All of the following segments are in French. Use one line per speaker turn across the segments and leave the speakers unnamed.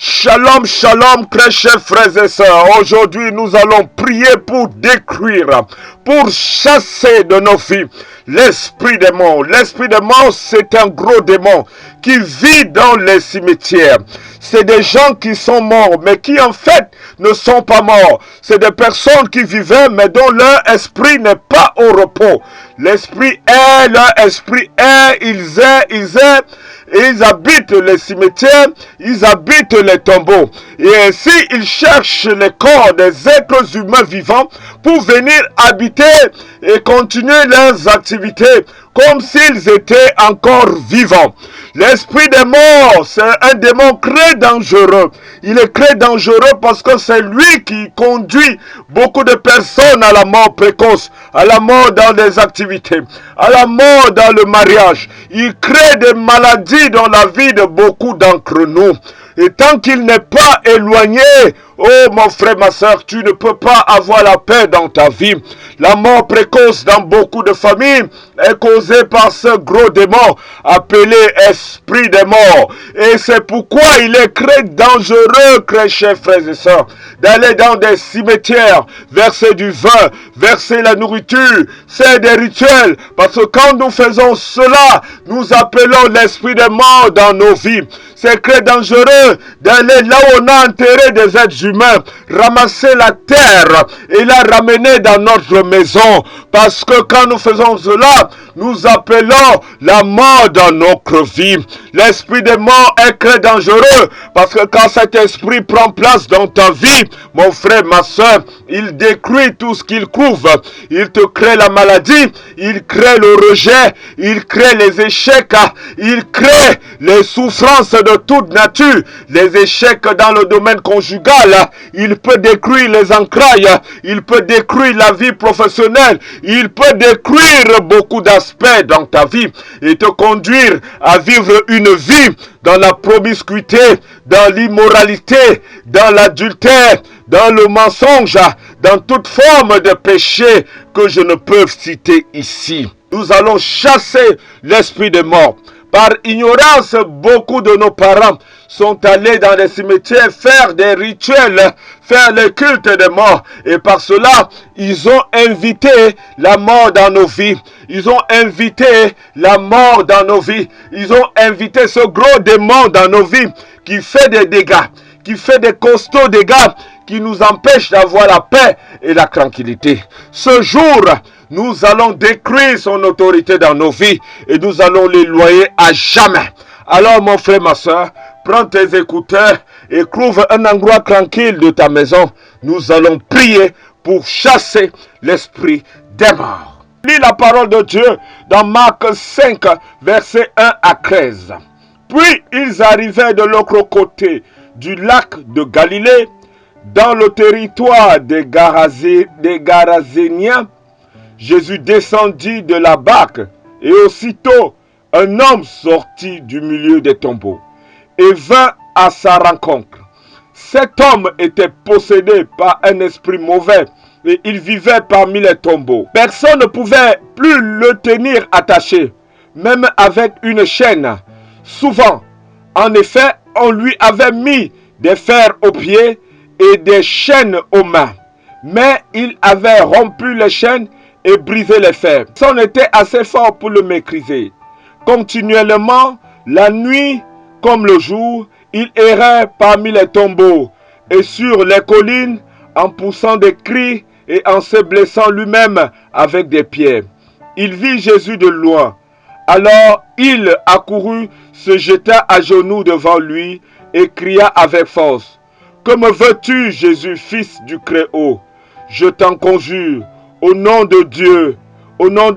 Shalom, shalom, très chers frères et sœurs. Aujourd'hui, nous allons prier pour détruire, pour chasser de nos vies l'esprit démon. L'esprit démon, c'est un gros démon qui vit dans les cimetières. C'est des gens qui sont morts, mais qui en fait ne sont pas morts. C'est des personnes qui vivaient, mais dont leur esprit n'est pas au repos. L'esprit est, leur esprit est, ils habitent les cimetières, ils habitent les tombeaux. Et ainsi, ils cherchent les corps des êtres humains vivants pour venir habiter et continuer leurs activités comme s'ils étaient encore vivants. L'esprit des morts, c'est un démon très dangereux. Il est très dangereux parce que c'est lui qui conduit beaucoup de personnes à la mort précoce, à la mort dans les activités, à la mort dans le mariage. Il crée des maladies dans la vie de beaucoup d'entre nous. Et tant qu'il n'est pas éloigné, oh mon frère, ma soeur, tu ne peux pas avoir la paix dans ta vie. La mort précoce dans beaucoup de familles est causée par ce gros démon appelé esprit des morts. Et c'est pourquoi il est très dangereux, très chers frères et sœurs, d'aller dans des cimetières, verser du vin, verser la nourriture, faire des rituels. Parce que quand nous faisons cela, nous appelons l'esprit des morts dans nos vies. C'est très dangereux d'aller là où on a enterré des êtres humains, ramasser la terre et la ramener dans notre maison. Parce que quand nous faisons cela, nous appelons la mort dans notre vie. L'esprit des morts est très dangereux parce que quand cet esprit prend place dans ta vie, mon frère, ma soeur, il détruit tout ce qu'il couvre. Il te crée la maladie, il crée le rejet, il crée les échecs, il crée les souffrances de toute nature, les échecs dans le domaine conjugal. Il peut détruire les entrailles, il peut détruire la vie professionnelle, il peut détruire beaucoup d'aspects dans ta vie et te conduire à vivre une vie dans la promiscuité, dans l'immoralité, dans l'adultère, dans le mensonge, dans toute forme de péché que je ne peux citer ici. Nous allons chasser l'esprit de mort. Par ignorance, beaucoup de nos parents sont allés dans les cimetières faire des rituels, faire le culte des morts. Et par cela, ils ont invité la mort dans nos vies. Ils ont invité la mort dans nos vies. Ils ont invité ce gros démon dans nos vies qui fait des dégâts, qui fait des costauds dégâts, qui nous empêchent d'avoir la paix et la tranquillité. Ce jour, nous allons détruire son autorité dans nos vies et nous allons l'éloigner à jamais. Alors mon frère, ma soeur, prends tes écouteurs et trouve un endroit tranquille de ta maison. Nous allons prier pour chasser l'esprit des morts. Lis la parole de Dieu dans Marc 5, versets 1 à 13. Puis ils arrivaient de l'autre côté du lac de Galilée, dans le territoire des Garazéniens. Jésus descendit de la barque et aussitôt un homme sortit du milieu des tombeaux et vint à sa rencontre. Cet homme était possédé par un esprit mauvais et il vivait parmi les tombeaux. Personne ne pouvait plus le tenir attaché, même avec une chaîne. Souvent, en effet, on lui avait mis des fers aux pieds et des chaînes aux mains. Mais il avait rompu les chaînes et brisé les fers. Personne n'était assez fort pour le maîtriser. Continuellement, la nuit comme le jour, il errait parmi les tombeaux et sur les collines en poussant des cris et en se blessant lui-même avec des pierres. Il vit Jésus de loin. Alors il accourut, se jeta à genoux devant lui et cria avec force. « Que me veux-tu, Jésus, fils du Très-Haut? Je t'en conjure, au nom de Dieu,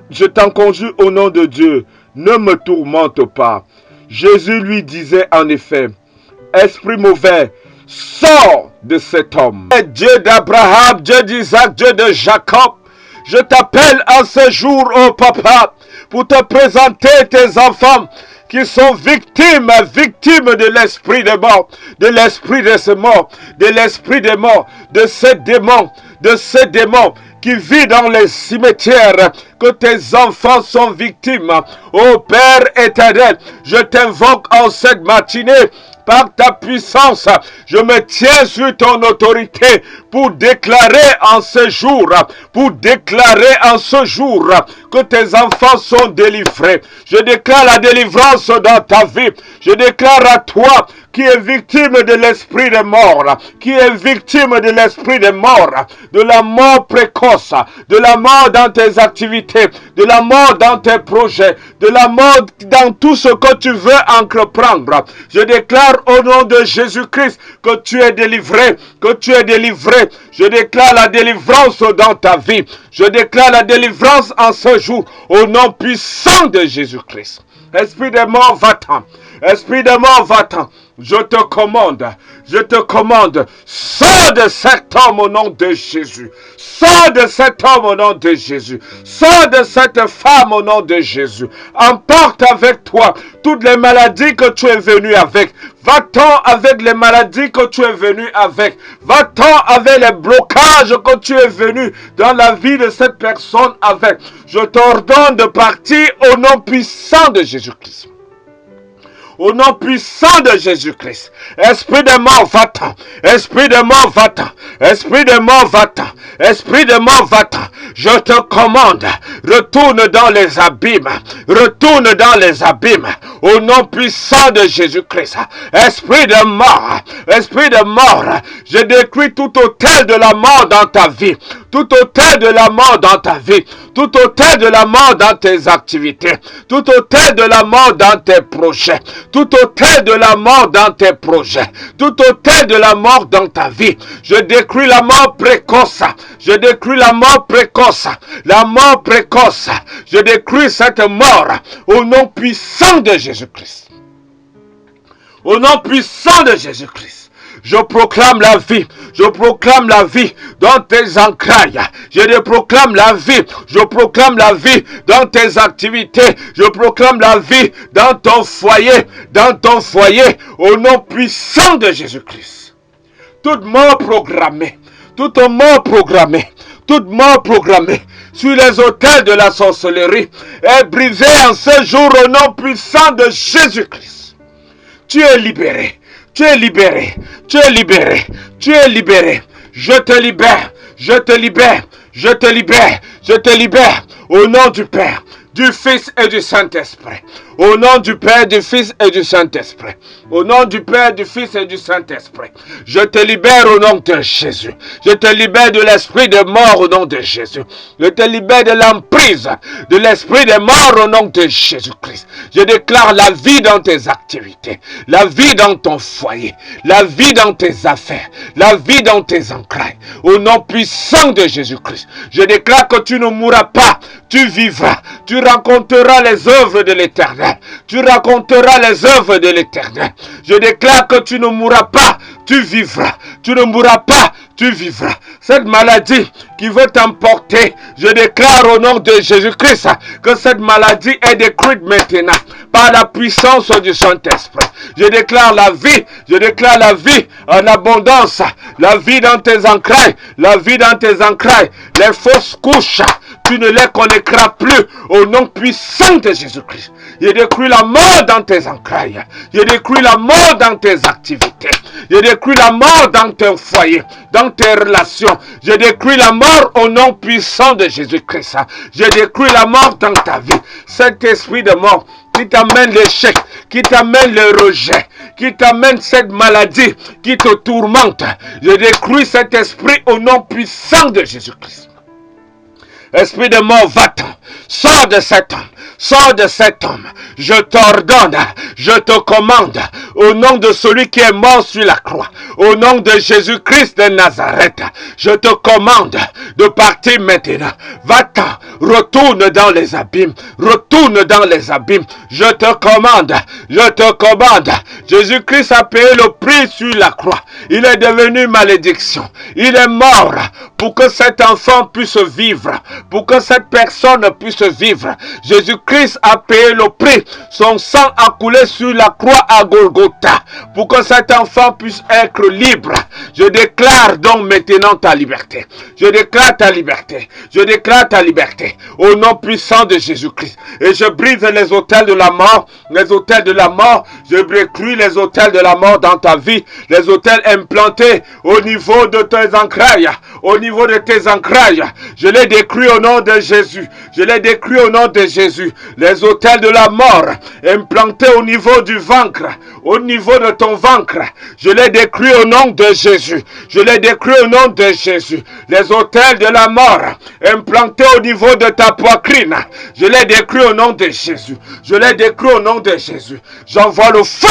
je t'en conjure au nom de Dieu, ne me tourmente pas. » Jésus lui disait en effet, « Esprit mauvais, sors de cet homme. » Dieu d'Abraham, Dieu d'Isaac, Dieu de Jacob, je t'appelle en ce jour, oh papa, pour te présenter tes enfants qui sont victimes de l'esprit de mort, de l'esprit de ce mort, de l'esprit de mort, de ce démon qui vit dans les cimetières, que tes enfants sont victimes. Ô Père éternel, je t'invoque en cette matinée par ta puissance. Je me tiens sur ton autorité pour déclarer en ce jour, que tes enfants sont délivrés. Je déclare la délivrance dans ta vie. Je déclare à toi qui est victime de l'esprit de mort, qui est victime de l'esprit de mort, de la mort précoce, de la mort dans tes activités, de la mort dans tes projets, de la mort dans tout ce que tu veux entreprendre. Je déclare au nom de Jésus-Christ que tu es délivré, que tu es délivré. Je déclare la délivrance dans ta vie. Je déclare la délivrance en ce jour au nom puissant de Jésus-Christ. Esprit de mort, va-t'en. Esprit de mort, va-t'en. Je te commande, sors de cet homme au nom de Jésus. Sors de cet homme au nom de Jésus. Sors de cette femme au nom de Jésus. Emporte avec toi toutes les maladies que tu es venu avec. Va-t'en avec les maladies que tu es venu avec. Va-t'en avec les blocages que tu es venu dans la vie de cette personne avec. Je t'ordonne de partir au nom puissant de Jésus-Christ. Au nom puissant de Jésus-Christ. Esprit de mort, va-t'en. Esprit de mort, va-t'en. Esprit de mort, va-t'en. Esprit de mort, va-t'en. Je te commande, retourne dans les abîmes. Retourne dans les abîmes. Au nom puissant de Jésus-Christ. Esprit de mort. Esprit de mort. Je détruis tout autel de la mort dans ta vie. Tout autel de la mort dans ta vie. Tout autel de la mort dans tes activités. Tout autel de la mort dans tes projets. Tout autel de la mort dans tes projets. Tout autel de la mort dans ta vie. Je détruis la mort précoce. Je détruis la mort précoce. La mort précoce. Je détruis cette mort au nom puissant de Jésus-Christ. Au nom puissant de Jésus-Christ. Je proclame la vie. Je proclame la vie dans tes entrailles. Je proclame la vie. Je proclame la vie dans tes activités. Je proclame la vie dans ton foyer. Dans ton foyer. Au nom puissant de Jésus-Christ. Toute mort programmée. Toute mort programmée. Toute mort programmée sur les autels de la sorcellerie est brisée en ce jour au nom puissant de Jésus-Christ. Tu es libéré. Tu es libéré, tu es libéré, tu es libéré. Je te libère, je te libère, je te libère, je te libère. Au nom du Père, du Fils et du Saint-Esprit. Au nom du Père, du Fils et du Saint-Esprit. Au nom du Père, du Fils et du Saint-Esprit. Je te libère au nom de Jésus. Je te libère de l'esprit de mort au nom de Jésus. Je te libère de l'emprise de l'esprit de mort au nom de Jésus-Christ. Je déclare la vie dans tes activités. La vie dans ton foyer. La vie dans tes affaires. La vie dans tes entrailles. Au nom puissant de Jésus-Christ. Je déclare que tu ne mourras pas. Tu vivras. Tu raconteras les œuvres de l'Éternel. Tu raconteras les œuvres de l'Éternel. Je déclare que tu ne mourras pas, tu vivras. Tu ne mourras pas, tu vivras. Cette maladie qui veut t'emporter, je déclare au nom de Jésus-Christ que cette maladie est détruite maintenant par la puissance du Saint-Esprit. Je déclare la vie en abondance, la vie dans tes entrailles, la vie dans tes entrailles, les fausses couches. Tu ne les connaîtras plus au nom puissant de Jésus-Christ. Je détruis la mort dans tes entrailles. Je détruis la mort dans tes activités. Je détruis la mort dans ton foyer, dans tes relations. Je détruis la mort au nom puissant de Jésus-Christ. Je détruis la mort dans ta vie. Cet esprit de mort qui t'amène l'échec, qui t'amène le rejet, qui t'amène cette maladie qui te tourmente. Je détruis cet esprit au nom puissant de Jésus-Christ. Esprit de mort, va-t'en. Sors de cet homme. Sors de cet homme. Je t'ordonne, je te commande, au nom de celui qui est mort sur la croix, au nom de Jésus-Christ de Nazareth, je te commande de partir maintenant. Va-t'en, retourne dans les abîmes, retourne dans les abîmes. Je te commande, je te commande. Jésus-Christ a payé le prix sur la croix. Il est devenu malédiction. Il est mort pour que cet enfant puisse vivre, pour que cette personne puisse vivre. Jésus-Christ a payé le prix. Son sang a coulé sur la croix à Golgotha pour que cet enfant puisse être libre. Je déclare donc maintenant ta liberté. Je déclare ta liberté. Je déclare ta liberté. Au nom puissant de Jésus-Christ. Et je brise les autels de la mort. Les autels de la mort. Je détruis les autels de la mort dans ta vie. Les autels implantés au niveau de tes entrailles. Au niveau de tes entrailles. Je les détruis au nom de Jésus. Je les détruis au nom de Jésus. Les autels de la mort implantés au niveau du ventre. Au niveau de ton ventre. Je les détruis au nom de Jésus. Je les détruis au nom de Jésus. Les autels de la mort implantés au niveau de ta poitrine. Je les détruis au nom de Jésus. Je les détruis au nom de Jésus. J'envoie le feu.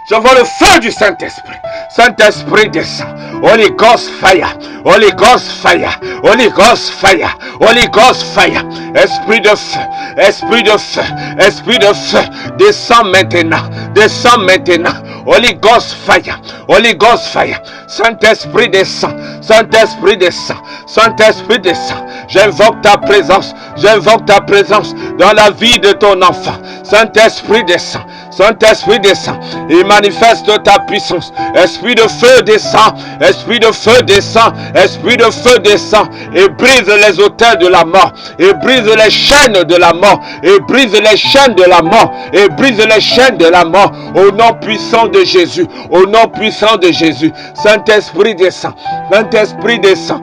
J'envoie le feu du Saint-Esprit. Saint-Esprit descend. Holy Ghost fire. Holy Ghost fire. Holy Ghost fire. Holy Ghost fire. Esprit de feu. Esprit de feu. Esprit de feu. Descends maintenant. Descends maintenant. Holy Ghost fire. Holy Ghost fire. Saint-Esprit descend. Saint-Esprit descend. Saint-Esprit descend. J'invoque ta présence. J'invoque ta présence dans la vie de ton enfant. Saint-Esprit descend. Saint-Esprit descend et manifeste ta puissance. Esprit de feu descend. Esprit de feu descend. Esprit de feu descend et brise les autels de la mort. Et brise les chaînes de la mort. Et brise les chaînes de la mort. Et brise les chaînes de la mort. Au nom puissant de Jésus. Au nom puissant de Jésus. Saint-Esprit descend. Saint-Esprit descend.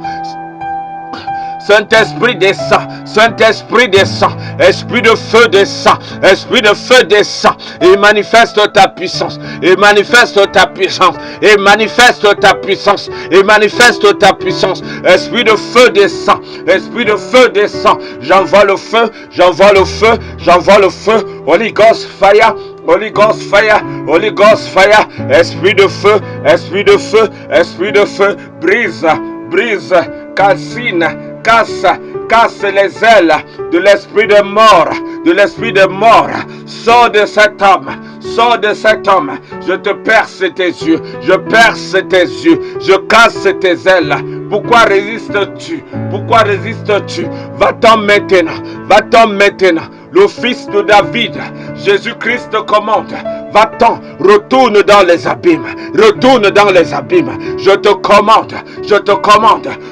Saint-Esprit descend, Saint-Esprit descend, Esprit de feu descend, Esprit de feu descend, et manifeste ta puissance, et manifeste ta puissance, et manifeste ta puissance, et manifeste ta puissance. Esprit de feu descend, Esprit de feu descend, j'envoie le feu, j'envoie le feu, j'envoie le feu, Holy Ghost fire. Holy Ghost fire, Holy Ghost fire, esprit de feu, esprit de feu, esprit de feu, brise, brise, calcine, casse les ailes de l'esprit de mort, de l'esprit de mort. Sors de cet homme, sors de cet homme. Je te perce tes yeux, je perce tes yeux, je casse tes ailes. Pourquoi résistes-tu? Pourquoi résistes-tu? Va-t'en maintenant, va-t'en maintenant. Le fils de David, Jésus-Christ commande, va-t'en, retourne dans les abîmes, retourne dans les abîmes. Je te commande,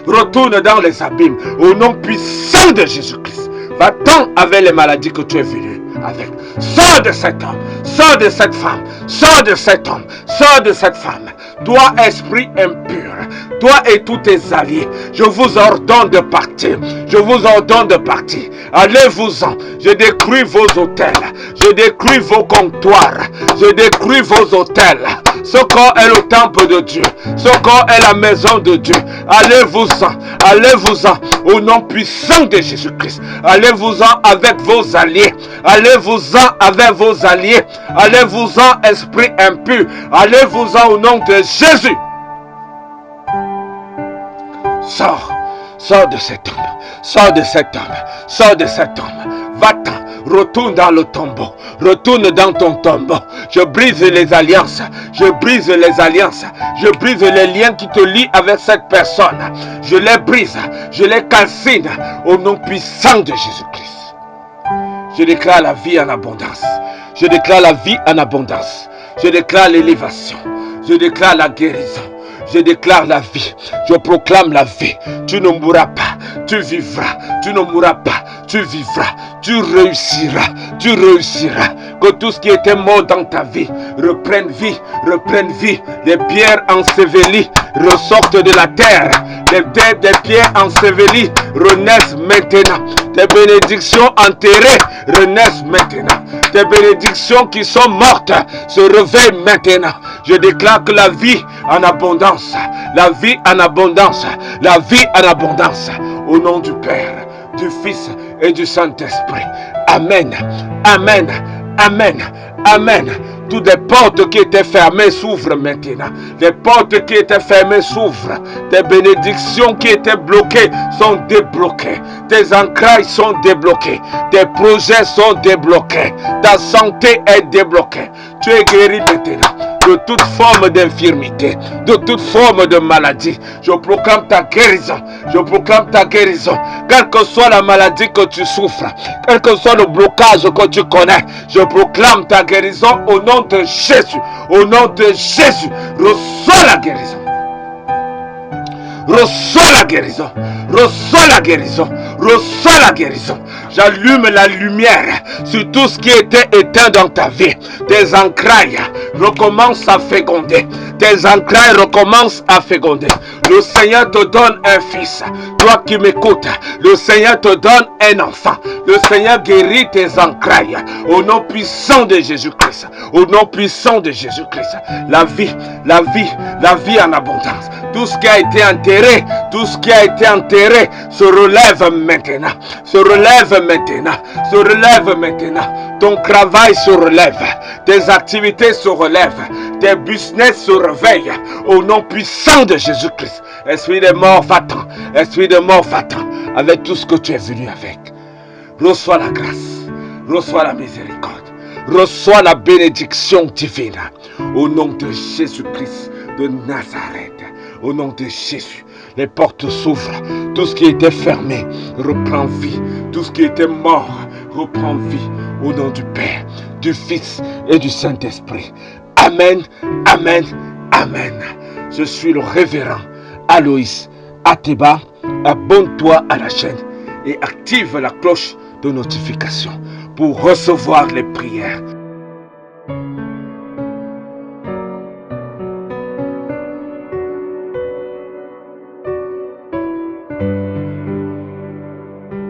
retourne dans les abîmes. Au nom puissant de Jésus-Christ, va-t'en avec les maladies que tu es venu avec. Sors de cet homme, sors de cette femme, sors de cet homme, sors de cette femme. Toi, esprit impur, toi et tous tes alliés, je vous ordonne de partir. Je vous ordonne de partir. Allez-vous-en. Je détruis vos hôtels. Je détruis vos comptoirs. Je détruis vos hôtels. Ce corps est le temple de Dieu. Ce corps est la maison de Dieu. Allez-vous-en. Allez-vous-en. Au nom puissant de Jésus-Christ. Allez-vous-en avec vos alliés. Allez-vous-en avec vos alliés. Allez-vous-en, esprit impur. Allez-vous-en au nom de Jésus. Sors. Sors de cet homme. Sors de cet homme. Sors de cet homme. Va-t'en. Retourne dans le tombeau. Retourne dans ton tombeau. Je brise les alliances. Je brise les alliances. Je brise les liens qui te lient avec cette personne. Je les brise. Je les calcine au nom puissant de Jésus-Christ. Je déclare la vie en abondance. Je déclare la vie en abondance. Je déclare l'élévation. Je déclare la guérison. Je déclare la vie. Je proclame la vie. Tu ne mourras pas. Tu vivras. Tu ne mourras pas. Tu vivras. Tu réussiras. Tu réussiras. Que tout ce qui était mort dans ta vie reprenne vie. Reprenne vie. Les pierres ensevelies ressortent de la terre. Des pierres ensevelies renaissent maintenant. Tes bénédictions enterrées renaissent maintenant. Tes bénédictions qui sont mortes se réveillent maintenant. Je déclare que la vie en abondance, la vie en abondance, la vie en abondance. Au nom du Père, du Fils et du Saint-Esprit. Amen. Amen. Amen. Amen. Toutes les portes qui étaient fermées s'ouvrent maintenant. Les portes qui étaient fermées s'ouvrent. Tes bénédictions qui étaient bloquées sont débloquées. Tes ancrages sont débloqués. Tes projets sont débloqués. Ta santé est débloquée. Tu es guéri maintenant de toute forme d'infirmité, de toute forme de maladie. Je proclame ta guérison. Je proclame ta guérison. Quelle que soit la maladie que tu souffres, quel que soit le blocage que tu connais, je proclame ta guérison au nom de Jésus. Au nom de Jésus. Reçois la guérison. Reçois la guérison. Reçois la guérison. Reçois la guérison. J'allume la lumière sur tout ce qui était éteint dans ta vie. Tes entrailles recommencent à féconder. Tes entrailles recommencent à féconder. Le Seigneur te donne un fils. Toi qui m'écoutes, le Seigneur te donne un enfant. Le Seigneur guérit tes entrailles. Au nom puissant de Jésus-Christ. Au nom puissant de Jésus-Christ. La vie, la vie, la vie en abondance. Tout ce qui a été enterré, tout ce qui a été enterré se relève maintenant. Se relève maintenant. Se relève maintenant. Ton travail se relève. Tes activités se relèvent. Tes business se réveillent. Au nom puissant de Jésus-Christ. Esprit de mort, va-t'en. Esprit de mort, va-t'en. Avec tout ce que tu es venu avec. Reçois la grâce. Reçois la miséricorde. Reçois la bénédiction divine. Au nom de Jésus-Christ de Nazareth. Au nom de Jésus, les portes s'ouvrent. Tout ce qui était fermé reprend vie. Tout ce qui était mort reprend vie. Au nom du Père, du Fils et du Saint-Esprit. Amen, amen, amen. Je suis le révérend Aloïs Ateba. Abonne-toi à la chaîne et active la cloche de notification pour recevoir les prières